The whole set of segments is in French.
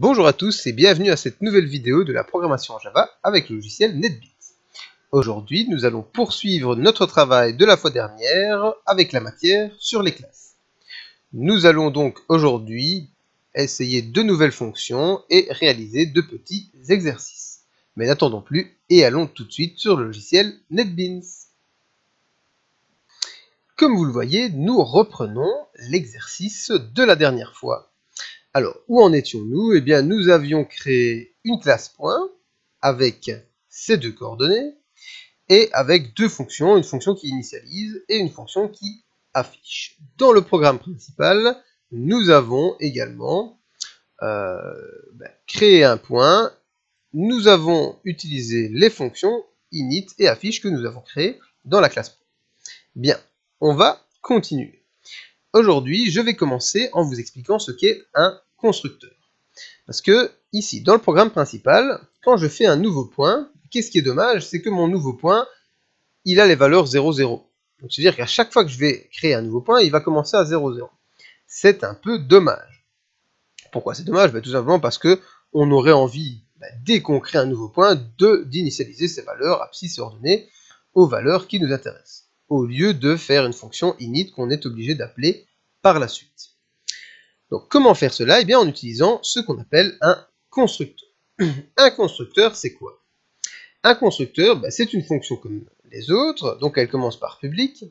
Bonjour à tous et bienvenue à cette nouvelle vidéo de la programmation en Java avec le logiciel NetBeans. Aujourd'hui, nous allons poursuivre notre travail de la fois dernière avec la matière sur les classes. Nous allons donc aujourd'hui essayer de nouvelles fonctions et réaliser de petits exercices. Mais n'attendons plus et allons tout de suite sur le logiciel NetBeans. Comme vous le voyez, nous reprenons l'exercice de la dernière fois. Alors, où en étions-nous? Eh bien, nous avions créé une classe point avec ces deux coordonnées et avec deux fonctions, une fonction qui initialise et une fonction qui affiche. Dans le programme principal, nous avons également créé un point. Nous avons utilisé les fonctions init et affiche que nous avons créées dans la classe point. Bien, on va continuer. Aujourd'hui, je vais commencer en vous expliquant ce qu'est un constructeur. Parce que, ici, dans le programme principal, quand je fais un nouveau point, qu'est-ce qui est dommage, c'est que mon nouveau point, il a les valeurs 0, 0. Donc, c'est-à-dire qu'à chaque fois que je vais créer un nouveau point, il va commencer à 0, 0. C'est un peu dommage. Pourquoi c'est dommage? Tout simplement parce que on aurait envie, dès qu'on crée un nouveau point, d'initialiser ces valeurs abscisses et ordonnées aux valeurs qui nous intéressent, au lieu de faire une fonction init qu'on est obligé d'appeler par la suite. Donc comment faire cela? Eh bien en utilisant ce qu'on appelle un constructeur. Un constructeur, c'est quoi? Un constructeur, c'est une fonction comme les autres, donc elle commence par public,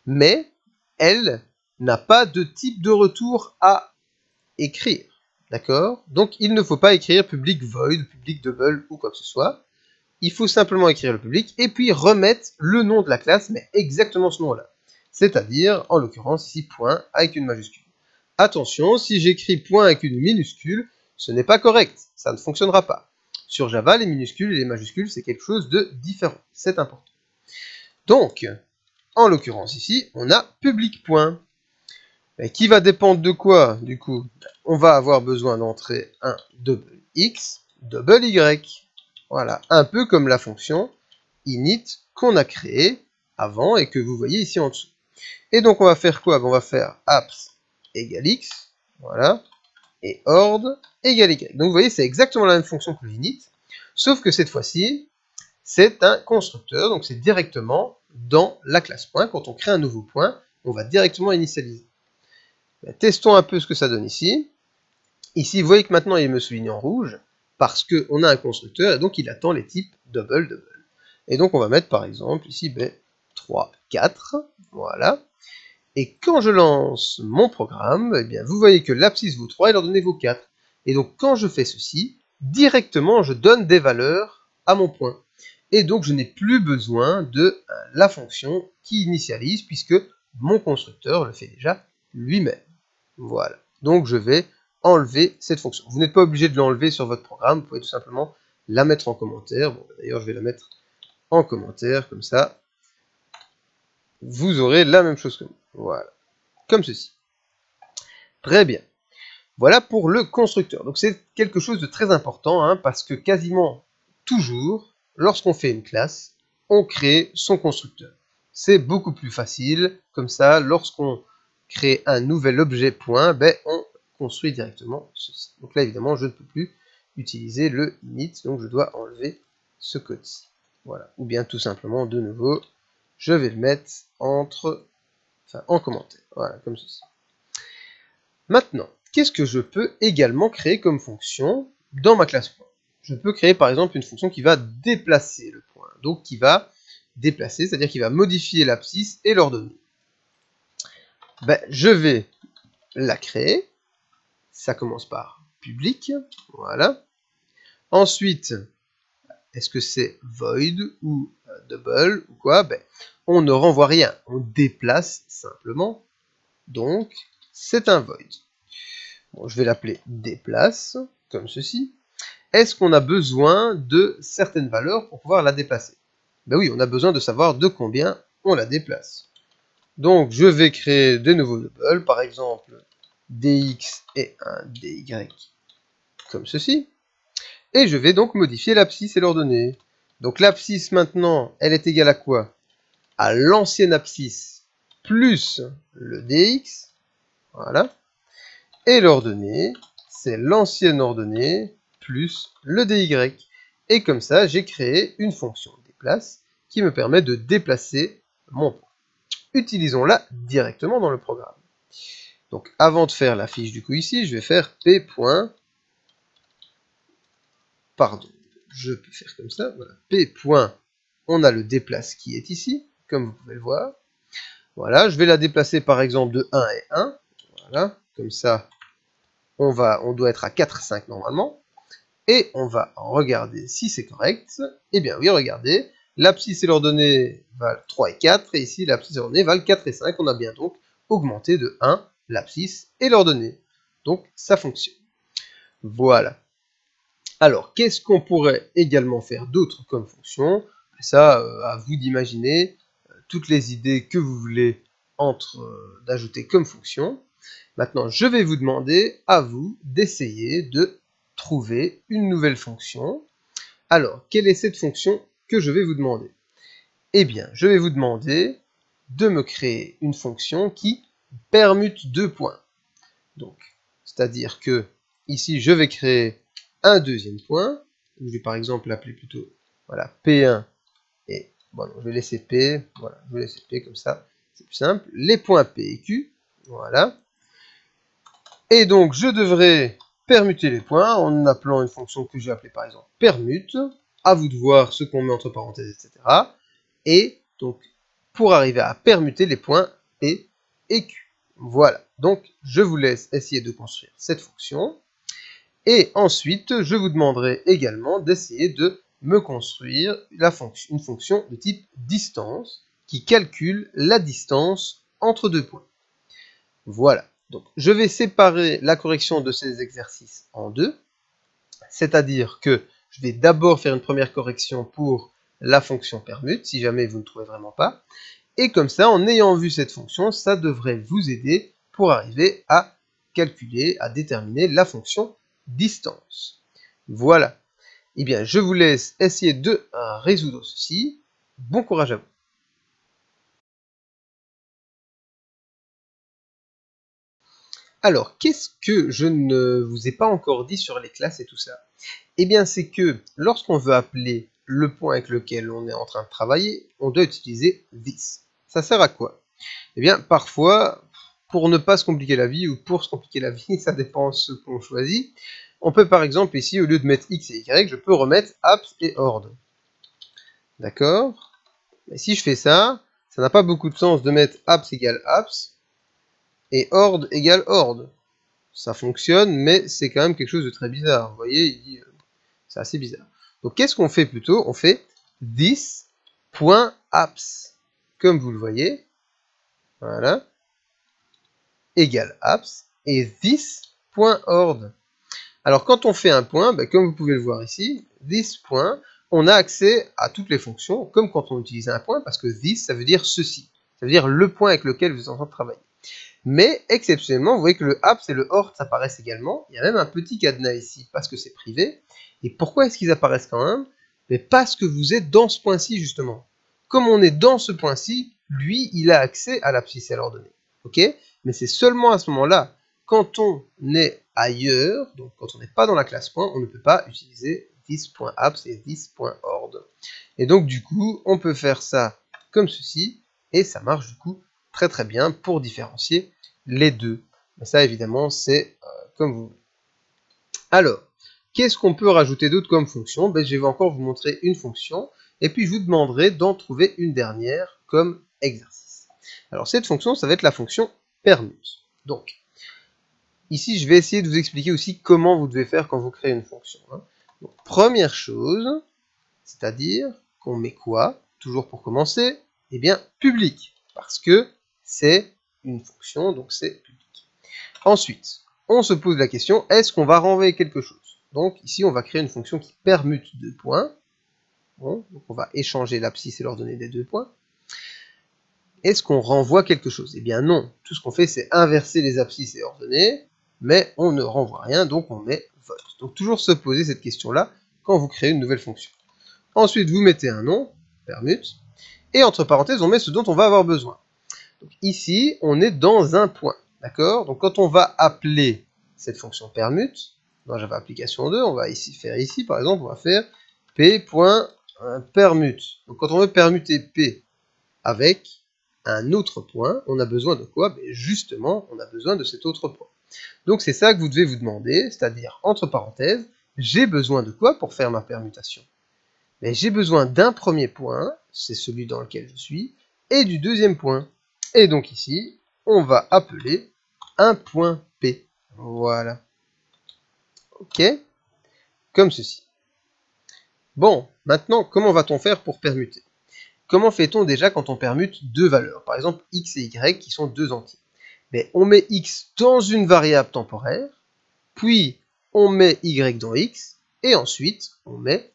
mais elle n'a pas de type de retour à écrire. D'accord? Donc il ne faut pas écrire public void, public double ou quoi que ce soit. Il faut simplement écrire le public et puis remettre le nom de la classe, mais exactement ce nom-là. C'est-à-dire, en l'occurrence, ici, point avec une majuscule. Attention, si j'écris point avec une minuscule, ce n'est pas correct, ça ne fonctionnera pas. Sur Java, les minuscules et les majuscules, c'est quelque chose de différent, c'est important. Donc, en l'occurrence ici, on a public point. Et qui va dépendre de quoi, du coup? On va avoir besoin d'entrer un double x, double y. Voilà, un peu comme la fonction init qu'on a créée avant et que vous voyez ici en dessous. Et donc on va faire quoi? On va faire abs égale x, voilà, et ord égale y. Donc vous voyez, c'est exactement la même fonction que l'init, sauf que cette fois-ci, c'est un constructeur, donc c'est directement dans la classe point. Quand on crée un nouveau point, on va directement initialiser. Testons un peu ce que ça donne ici. Ici, vous voyez que maintenant il me souligne en rouge, parce qu'on a un constructeur, et donc il attend les types double, double. Et donc on va mettre par exemple ici 3, 4, voilà. Et quand je lance mon programme, eh bien, vous voyez que l'abscisse vaut 3 et l'ordonnée vaut 4. Et donc quand je fais ceci, directement je donne des valeurs à mon point. Et donc je n'ai plus besoin de la fonction qui initialise, puisque mon constructeur le fait déjà lui-même. Voilà. Donc je vais enlever cette fonction. Vous n'êtes pas obligé de l'enlever sur votre programme, vous pouvez tout simplement la mettre en commentaire. Bon, d'ailleurs, je vais la mettre en commentaire, comme ça, vous aurez la même chose que moi. Voilà. Comme ceci. Très bien. Voilà pour le constructeur. Donc c'est quelque chose de très important, parce que quasiment toujours, lorsqu'on fait une classe, on crée son constructeur. C'est beaucoup plus facile, comme ça, lorsqu'on crée un nouvel objet point, on construit directement ceci. Donc là, évidemment, je ne peux plus utiliser le init, donc je dois enlever ce code-ci. Voilà. Ou bien tout simplement, de nouveau, je vais le mettre en commentaire. Voilà, comme ceci. Maintenant, qu'est-ce que je peux également créer comme fonction dans ma classe point? Je peux créer par exemple une fonction qui va déplacer le point. Donc qui va déplacer, c'est-à-dire qui va modifier l'abscisse et l'ordonnée. Je vais la créer. Ça commence par public. Voilà. Ensuite, est-ce que c'est void ou double ou quoi? On ne renvoie rien. On déplace simplement. Donc, c'est un void. Bon, je vais l'appeler déplace, comme ceci. Est-ce qu'on a besoin de certaines valeurs pour pouvoir la déplacer? Oui, on a besoin de savoir de combien on la déplace. Donc, je vais créer des nouveaux doubles, par exemple dx et un dy, comme ceci. Et je vais donc modifier l'abscisse et l'ordonnée. Donc, l'abscisse maintenant, elle est égale à quoi? À l'ancienne abscisse plus le dx. Voilà. Et l'ordonnée, c'est l'ancienne ordonnée plus le dy. Et comme ça, j'ai créé une fonction déplace qui me permet de déplacer mon point. Utilisons-la directement dans le programme. Donc avant de faire la fiche du coup ici, je vais faire p. Pardon, je peux faire comme ça, voilà, p. On a le déplace qui est ici, comme vous pouvez le voir. Voilà, je vais la déplacer par exemple de 1 et 1. Voilà, comme ça, on doit être à 4, 5 normalement. Et on va regarder si c'est correct. Eh bien oui, regardez, l'abscisse et l'ordonnée valent 3 et 4, et ici l'abscisse et l'ordonnée valent 4 et 5. On a bien donc augmenté de 1 l'abscisse et l'ordonnée. Donc ça fonctionne. Voilà. Alors, qu'est-ce qu'on pourrait également faire d'autre comme fonction? Ça, à vous d'imaginer toutes les idées que vous voulez d'ajouter comme fonction. Maintenant, je vais vous demander à vous d'essayer de trouver une nouvelle fonction. Alors, quelle est cette fonction que je vais vous demander? Eh bien, je vais vous demander de me créer une fonction qui permute deux points. Donc, c'est-à-dire que ici, je vais créer un deuxième point. Je vais par exemple l'appeler plutôt voilà, P1 et bon, je vais laisser P. Voilà, je vais laisser P comme ça, c'est plus simple. Les points P et Q, voilà. Et donc, je devrais permuter les points en appelant une fonction que j'ai appelée par exemple permute. À vous de voir ce qu'on met entre parenthèses, etc. Et donc, pour arriver à permuter les points P et Q. Voilà. Donc, je vous laisse essayer de construire cette fonction. Et ensuite, je vous demanderai également d'essayer de me construire une fonction de type distance qui calcule la distance entre deux points. Voilà. Donc, je vais séparer la correction de ces exercices en deux. C'est-à-dire que je vais d'abord faire une première correction pour la fonction permute, si jamais vous ne trouvez vraiment pas. Et comme ça, en ayant vu cette fonction, ça devrait vous aider pour arriver à calculer, à déterminer la fonction distance. Voilà. Eh bien, je vous laisse essayer de résoudre ceci. Bon courage à vous. Alors, qu'est-ce que je ne vous ai pas encore dit sur les classes et tout ça? Eh bien, c'est que lorsqu'on veut appeler le point avec lequel on est en train de travailler, on doit utiliser this. Ça sert à quoi? Eh bien, parfois, pour ne pas se compliquer la vie, ou pour se compliquer la vie, ça dépend de ce qu'on choisit, on peut par exemple ici, au lieu de mettre x et y, je peux remettre abs et ord. D'accord? Mais si je fais ça, ça n'a pas beaucoup de sens de mettre abs égale abs et ord égale ord. Ça fonctionne, mais c'est quand même quelque chose de très bizarre. Vous voyez, c'est assez bizarre. Donc qu'est-ce qu'on fait plutôt? On fait this.apps. Comme vous le voyez, voilà, égale apps et this.ord. Alors quand on fait un point, comme vous pouvez le voir ici, this point, on a accès à toutes les fonctions, comme quand on utilise un point, parce que this, ça veut dire ceci. Ça veut dire le point avec lequel vous êtes en train de travailler. Mais exceptionnellement, vous voyez que le apps et le ord apparaissent également. Il y a même un petit cadenas ici, parce que c'est privé. Et pourquoi est-ce qu'ils apparaissent quand même? Mais parce que vous êtes dans ce point-ci, justement. Comme on est dans ce point-ci, lui, il a accès à l'abscisse et à l'ordonnée. Ok? Mais c'est seulement à ce moment-là. Quand on est ailleurs, donc quand on n'est pas dans la classe point, on ne peut pas utiliser this.apps et this.ord. Et donc, du coup, on peut faire ça comme ceci, et ça marche du coup très très bien pour différencier les deux. Mais ça, évidemment, c'est comme vous voulez. Alors, qu'est-ce qu'on peut rajouter d'autre comme fonction? Je vais encore vous montrer une fonction, et puis je vous demanderai d'en trouver une dernière comme exercice. Alors, cette fonction, ça va être la fonction permute. Donc, ici, je vais essayer de vous expliquer aussi comment vous devez faire quand vous créez une fonction. Donc, première chose, c'est-à-dire qu'on met quoi? Toujours pour commencer, eh bien, public, parce que c'est une fonction, donc c'est public. Ensuite, on se pose la question, est-ce qu'on va renvoyer quelque chose? Donc ici, on va créer une fonction qui permute deux points. Bon, donc on va échanger l'abscisse et l'ordonnée des deux points. Est-ce qu'on renvoie quelque chose? Eh bien non, tout ce qu'on fait, c'est inverser les abscisses et ordonnées, mais on ne renvoie rien, donc on met vote. Donc toujours se poser cette question-là quand vous créez une nouvelle fonction. Ensuite, vous mettez un nom, permute, et entre parenthèses, on met ce dont on va avoir besoin. Donc ici, on est dans un point, d'accord? Donc quand on va appeler cette fonction permute. Dans Java Application 2, on va faire ici, par exemple, on va faire p.permute. Donc quand on veut permuter p avec un autre point, on a besoin de quoi? Justement, on a besoin de cet autre point. Donc c'est ça que vous devez vous demander, c'est-à-dire, entre parenthèses, j'ai besoin de quoi pour faire ma permutation? J'ai besoin d'un premier point, c'est celui dans lequel je suis, et du deuxième point. Et donc ici, on va appeler un point P. Voilà. Ok? Comme ceci. Bon, maintenant, comment va-t-on faire pour permuter? Comment fait-on déjà quand on permute deux valeurs? Par exemple, x et y qui sont deux entiers. On met x dans une variable temporaire, puis on met y dans x, et ensuite on met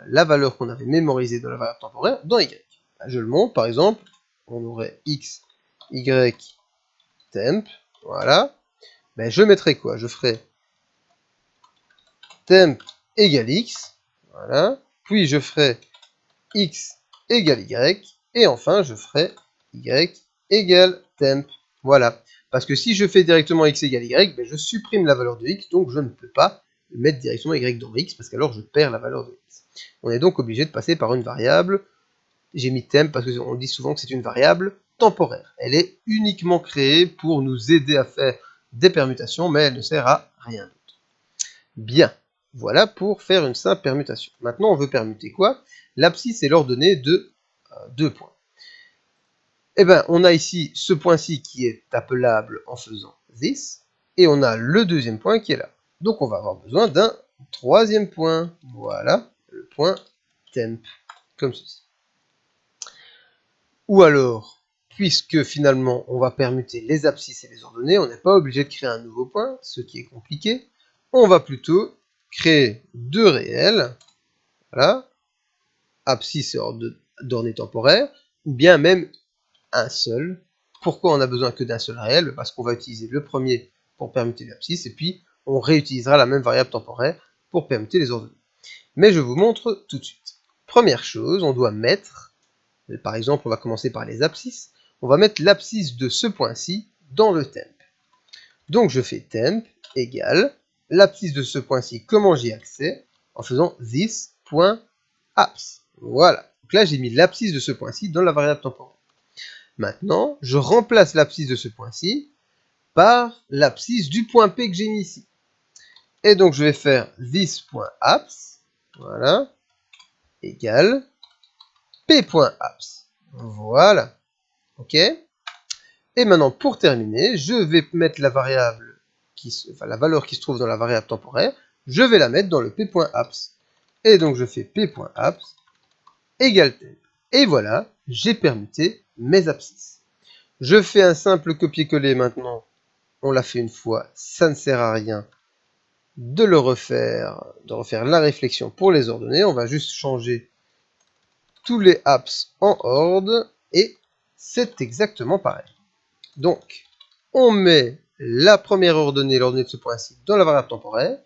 la valeur qu'on avait mémorisée dans la variable temporaire dans y. Je le montre, par exemple, on aurait x, y, temp, voilà. Je mettrai quoi? Je ferai temp égale x, voilà. Puis je ferai x égale y, et enfin je ferai y égale temp, voilà. Parce que si je fais directement x égale y, je supprime la valeur de x, donc je ne peux pas mettre directement y dans x, parce qu'alors je perds la valeur de x. On est donc obligé de passer par une variable. J'ai mis temp parce qu'on dit souvent que c'est une variable temporaire. Elle est uniquement créée pour nous aider à faire des permutations, mais elle ne sert à rien d'autre. Bien, voilà pour faire une simple permutation. Maintenant, on veut permuter quoi? L'abscisse est l'ordonnée de 2 points. On a ici ce point-ci qui est appelable en faisant this, et on a le deuxième point qui est là. Donc on va avoir besoin d'un troisième point. Voilà, le point temp, comme ceci. Ou alors, puisque finalement on va permuter les abscisses et les ordonnées, on n'est pas obligé de créer un nouveau point, ce qui est compliqué. On va plutôt créer deux réels, voilà, abscisse et ordonnée temporaire, ou bien même un seul. Pourquoi on a besoin que d'un seul réel? Parce qu'on va utiliser le premier pour permuter l'abscisse, et puis on réutilisera la même variable temporaire pour permuter les ordonnées. Mais je vous montre tout de suite. Première chose, on doit mettre, par exemple, on va commencer par les abscisses, on va mettre l'abscisse de ce point-ci dans le temp. Donc je fais temp égale l'abscisse de ce point-ci, comment j'y accès? En faisant this.abs. Voilà. Donc là, j'ai mis l'abscisse de ce point-ci dans la variable temporaire. Maintenant, je remplace l'abscisse de ce point-ci par l'abscisse du point P que j'ai mis ici. Et donc, je vais faire this.abs, voilà, égale p.abs. Voilà. Ok. Et maintenant, pour terminer, je vais mettre la variable, la valeur qui se trouve dans la variable temporaire, je vais la mettre dans le p.abs. Et donc, je fais p.abs égale temp. Et voilà, j'ai permuté mes abscisses. Je fais un simple copier-coller maintenant. On l'a fait une fois, ça ne sert à rien de refaire la réflexion pour les ordonnées. On va juste changer tous les abs en ordre et c'est exactement pareil. Donc, on met la première ordonnée, l'ordonnée de ce point-ci, dans la variable temporaire,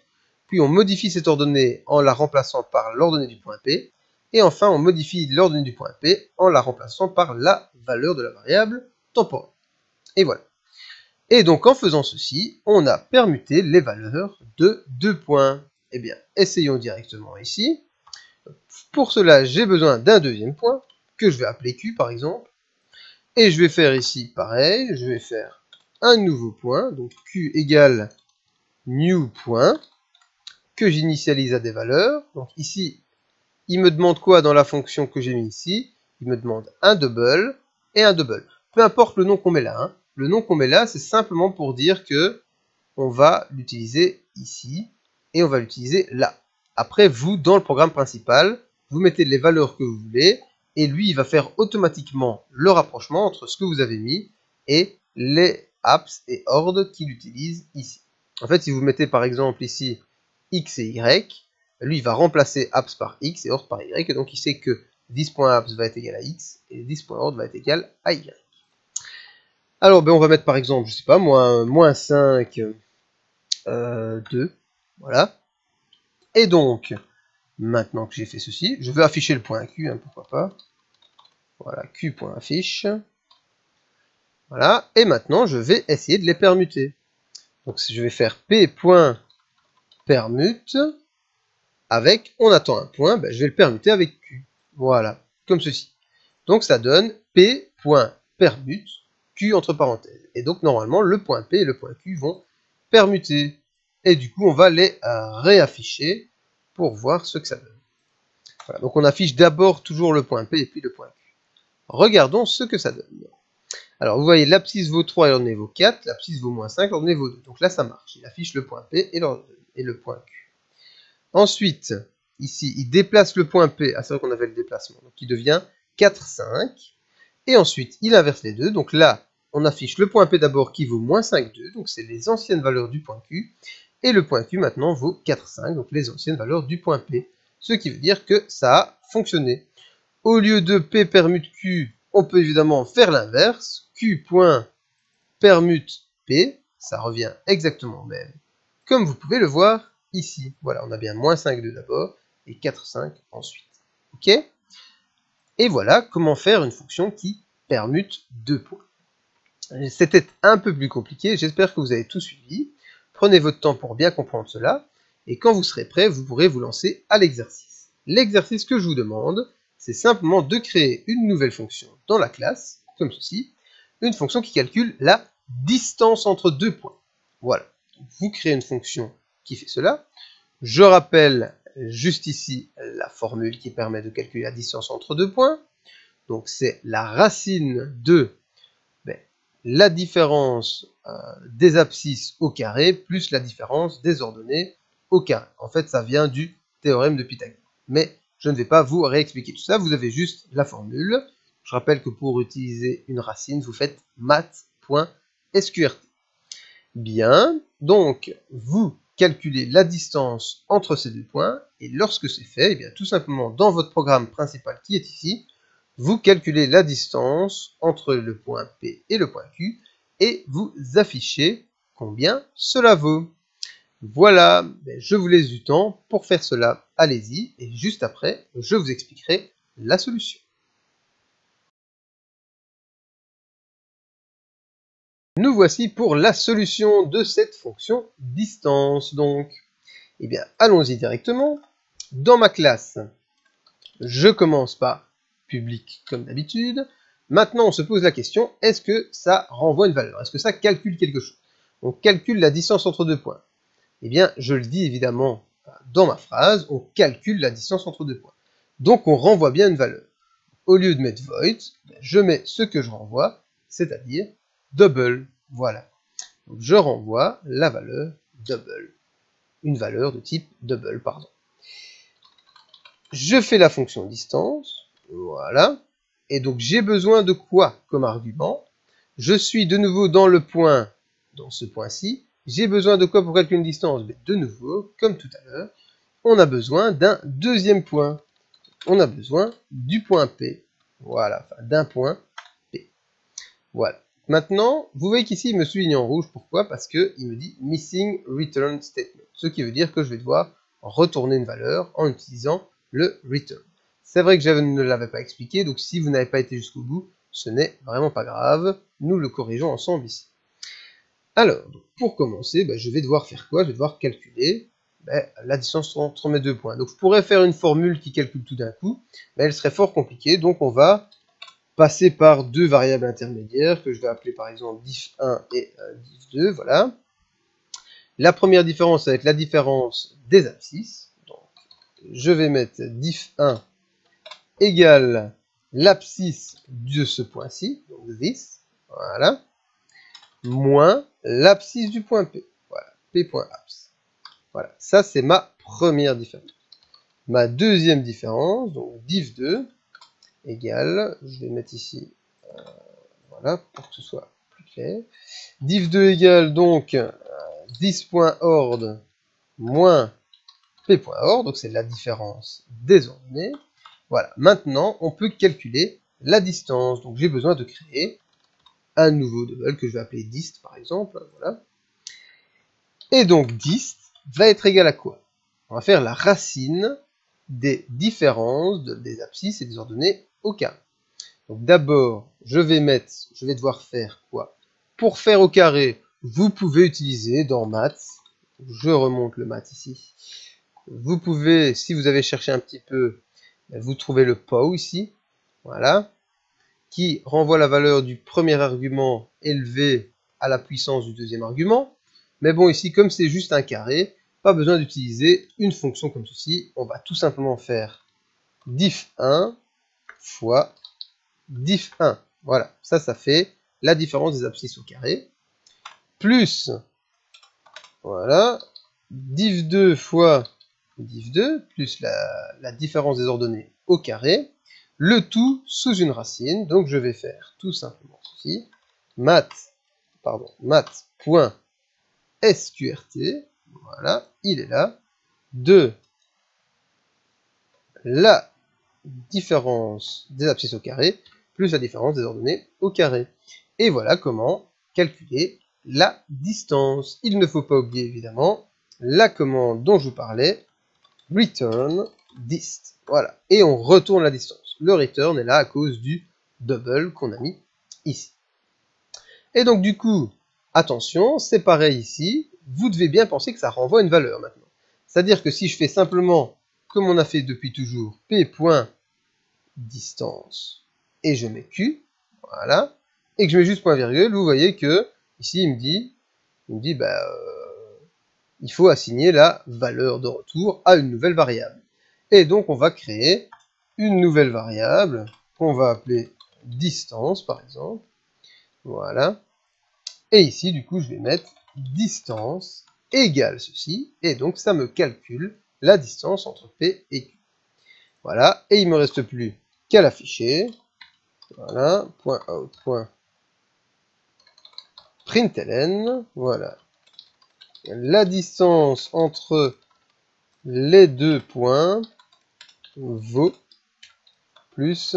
puis on modifie cette ordonnée en la remplaçant par l'ordonnée du point P, et enfin on modifie l'ordonnée du point P en la remplaçant par la valeur de la variable temporaire. Et voilà. Et donc en faisant ceci, on a permuté les valeurs de 2 points. Eh bien, essayons directement ici. Pour cela, j'ai besoin d'un deuxième point, que je vais appeler Q par exemple. Et je vais faire ici pareil, je vais faire un nouveau point, donc Q égale new point, que j'initialise à des valeurs. Donc ici, il me demande quoi dans la fonction que j'ai mis ici? Il me demande un double et un double. Peu importe le nom qu'on met là. Hein. Le nom qu'on met là, c'est simplement pour dire que on va l'utiliser ici et on va l'utiliser là. Après, vous, dans le programme principal, vous mettez les valeurs que vous voulez et lui, il va faire automatiquement le rapprochement entre ce que vous avez mis et les apps et ordres qu'il utilise ici. En fait, si vous mettez par exemple ici x et y, lui, il va remplacer apps par x et ordre par y, et donc il sait que this.apps va être égal à x et this.ordre va être égal à y. Alors, on va mettre par exemple, je sais pas, moins 5, 2, voilà. Et donc, maintenant que j'ai fait ceci, je vais afficher le point Q, hein, pourquoi pas. Voilà, Q.affiche. Voilà, et maintenant je vais essayer de les permuter. Donc je vais faire p.permute avec, on attend un point, ben, je vais le permuter avec q. Voilà, comme ceci. Donc ça donne p.permute q entre parenthèses. Et donc normalement, le point p et le point q vont permuter. Et du coup, on va les réafficher pour voir ce que ça donne. Voilà, donc on affiche d'abord toujours le point P et puis le point Q. Regardons ce que ça donne. Alors vous voyez, l'abscisse vaut 3 et l'ordonnée vaut 4, l'abscisse vaut moins 5, l'ordonnée vaut 2. Donc là ça marche, il affiche le point P et le point Q. Ensuite, ici, il déplace le point P, c'est vrai qu'on avait le déplacement, donc il devient 4, 5. Et ensuite, il inverse les deux, donc là, on affiche le point P d'abord qui vaut moins 5, 2, donc c'est les anciennes valeurs du point Q. Et le point Q maintenant vaut 4, 5, donc les anciennes valeurs du point P. Ce qui veut dire que ça a fonctionné. Au lieu de P permute Q, on peut évidemment faire l'inverse. Q.permute P, ça revient exactement au même. Comme vous pouvez le voir ici. Voilà, on a bien moins 5, 2 d'abord et 4, 5 ensuite. Ok? Et voilà comment faire une fonction qui permute 2 points. C'était un peu plus compliqué, j'espère que vous avez tout suivi. Prenez votre temps pour bien comprendre cela. Et quand vous serez prêt, vous pourrez vous lancer à l'exercice. L'exercice que je vous demande, c'est simplement de créer une nouvelle fonction dans la classe, comme ceci, une fonction qui calcule la distance entre deux points. Voilà. Donc, vous créez une fonction qui fait cela. Je rappelle juste ici la formule qui permet de calculer la distance entre deux points. Donc c'est la racine de la différence des abscisses au carré plus la différence des ordonnées au carré. En fait, ça vient du théorème de Pythagore. Mais je ne vais pas vous réexpliquer tout ça, vous avez juste la formule. Je rappelle que pour utiliser une racine, vous faites math.sqrt. Bien, donc vous calculez la distance entre ces deux points, et lorsque c'est fait, eh bien, tout simplement dans votre programme principal qui est ici, vous calculez la distance entre le point P et le point Q, et vous affichez combien cela vaut. Voilà, je vous laisse du temps pour faire cela, allez-y, et juste après, je vous expliquerai la solution. Nous voici pour la solution de cette fonction distance, donc. Eh bien, allons-y directement. Dans ma classe, je commence par public comme d'habitude. Maintenant, on se pose la question, est-ce que ça renvoie une valeur? Est-ce que ça calcule quelque chose? On calcule la distance entre deux points. Eh bien, je le dis évidemment dans ma phrase, on calcule la distance entre deux points. Donc, on renvoie bien une valeur. Au lieu de mettre void, je mets ce que je renvoie, c'est-à-dire double. Voilà. Donc, je renvoie la valeur double. Une valeur de type double, pardon. Je fais la fonction distance, voilà, et donc j'ai besoin de quoi comme argument? Je suis de nouveau dans le point, dans ce point-ci, j'ai besoin de quoi pour calculer une distance? De nouveau, comme tout à l'heure, on a besoin d'un deuxième point, on a besoin du point P, voilà, enfin d'un point P, voilà. Maintenant, vous voyez qu'ici il me souligne en rouge, pourquoi? Parce qu'il me dit missing return statement, ce qui veut dire que je vais devoir retourner une valeur en utilisant le return. C'est vrai que je ne l'avais pas expliqué, donc si vous n'avez pas été jusqu'au bout, ce n'est vraiment pas grave, nous le corrigeons ensemble ici. Alors, pour commencer, je vais devoir faire quoi? Je vais devoir calculer la distance entre mes deux points. Donc je pourrais faire une formule qui calcule tout d'un coup, mais elle serait fort compliquée, donc on va passer par deux variables intermédiaires, que je vais appeler par exemple diff1 et diff2, voilà. La première différence, ça va être la différence des abscisses. Donc, je vais mettre diff1 égale l'abscisse de ce point-ci, donc this, voilà, moins l'abscisse du point P, voilà, P.abs. Voilà, ça c'est ma première différence. Ma deuxième différence, donc diff2 égale, je vais mettre ici, voilà, pour que ce soit plus clair, diff2 égale donc this.ord moins p.ord, donc c'est la différence des ordonnées. Voilà, maintenant on peut calculer la distance, donc j'ai besoin de créer un nouveau double que je vais appeler dist par exemple, voilà. Et donc dist va être égal à quoi? On va faire la racine des différences des abscisses et des ordonnées au carré. Donc d'abord, je vais devoir faire quoi? Pour faire au carré, vous pouvez utiliser dans maths, je remonte le maths ici, vous pouvez, si vous avez cherché un petit peu, vous trouvez le POW ici, voilà, qui renvoie la valeur du premier argument élevé à la puissance du deuxième argument. Mais bon, ici, comme c'est juste un carré, pas besoin d'utiliser une fonction comme ceci. On va tout simplement faire diff1 fois diff1. Voilà, ça fait la différence des abscisses au carré. Plus, voilà, diff2 fois diff2, plus la différence des ordonnées au carré. Le tout sous une racine, donc je vais faire tout simplement ceci, math.sqrt, voilà, il est là, de la différence des abscisses au carré, plus la différence des ordonnées au carré. Et voilà comment calculer la distance. Il ne faut pas oublier évidemment la commande dont je vous parlais, return dist. Voilà, et on retourne la distance. Le return est là à cause du double qu'on a mis ici. Et donc du coup, attention, c'est pareil ici, vous devez bien penser que ça renvoie une valeur maintenant. C'est-à-dire que si je fais simplement, comme on a fait depuis toujours, p.distance, et je mets q, voilà, et que je mets juste point virgule, vous voyez que, ici il me dit il faut assigner la valeur de retour à une nouvelle variable. Et donc on va créer une nouvelle variable qu'on va appeler distance par exemple. Voilà. Et ici du coup je vais mettre distance égale ceci. Et donc ça me calcule la distance entre P et Q. Voilà. Et il ne me reste plus qu'à l'afficher. Voilà. .out.println. Voilà. La distance entre les deux points vaut plus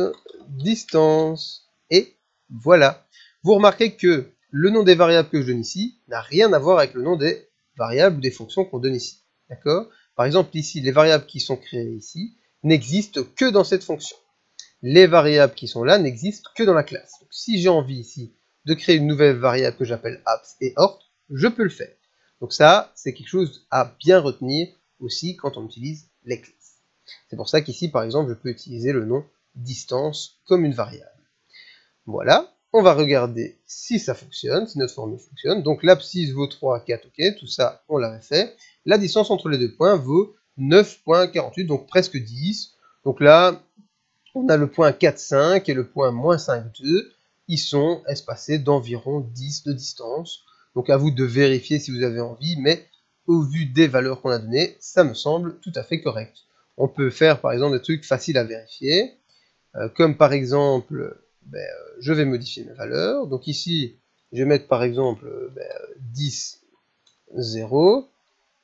distance. Et voilà. Vous remarquez que le nom des variables que je donne ici n'a rien à voir avec le nom des variables ou des fonctions qu'on donne ici. D'accord? Par exemple, ici, les variables qui sont créées ici n'existent que dans cette fonction. Les variables qui sont là n'existent que dans la classe. Donc, si j'ai envie ici de créer une nouvelle variable que j'appelle abs et ort, je peux le faire. Donc ça, c'est quelque chose à bien retenir aussi quand on utilise les classes. C'est pour ça qu'ici, par exemple, je peux utiliser le nom distance comme une variable. Voilà, on va regarder si ça fonctionne, si notre formule fonctionne. Donc l'abscisse vaut 3, 4, ok, tout ça, on l'avait fait. La distance entre les deux points vaut 9.48, donc presque 10. Donc là, on a le point 4, 5 et le point moins 5, 2. Ils sont espacés d'environ 10 de distance. Donc à vous de vérifier si vous avez envie, mais au vu des valeurs qu'on a données, ça me semble tout à fait correct. On peut faire par exemple des trucs faciles à vérifier, comme par exemple, je vais modifier mes valeurs. Donc ici, je vais mettre par exemple 10, 0.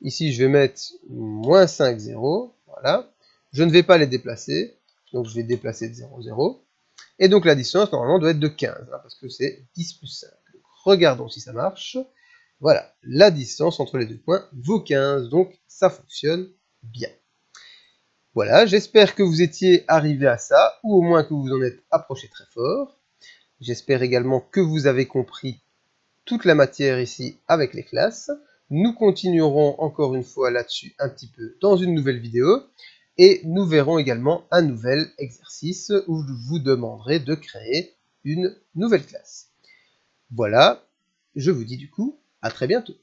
Ici, je vais mettre moins 5, 0. Voilà. Je ne vais pas les déplacer, donc je vais déplacer de 0, 0. Et donc la distance, normalement, doit être de 15, hein, parce que c'est 10 plus 5. Donc, regardons si ça marche. Voilà, la distance entre les deux points vaut 15, donc ça fonctionne bien. Voilà, j'espère que vous étiez arrivé à ça, ou au moins que vous en êtes approché très fort. J'espère également que vous avez compris toute la matière ici avec les classes. Nous continuerons encore une fois là-dessus un petit peu dans une nouvelle vidéo. Et nous verrons également un nouvel exercice où je vous demanderai de créer une nouvelle classe. Voilà, je vous dis du coup à très bientôt.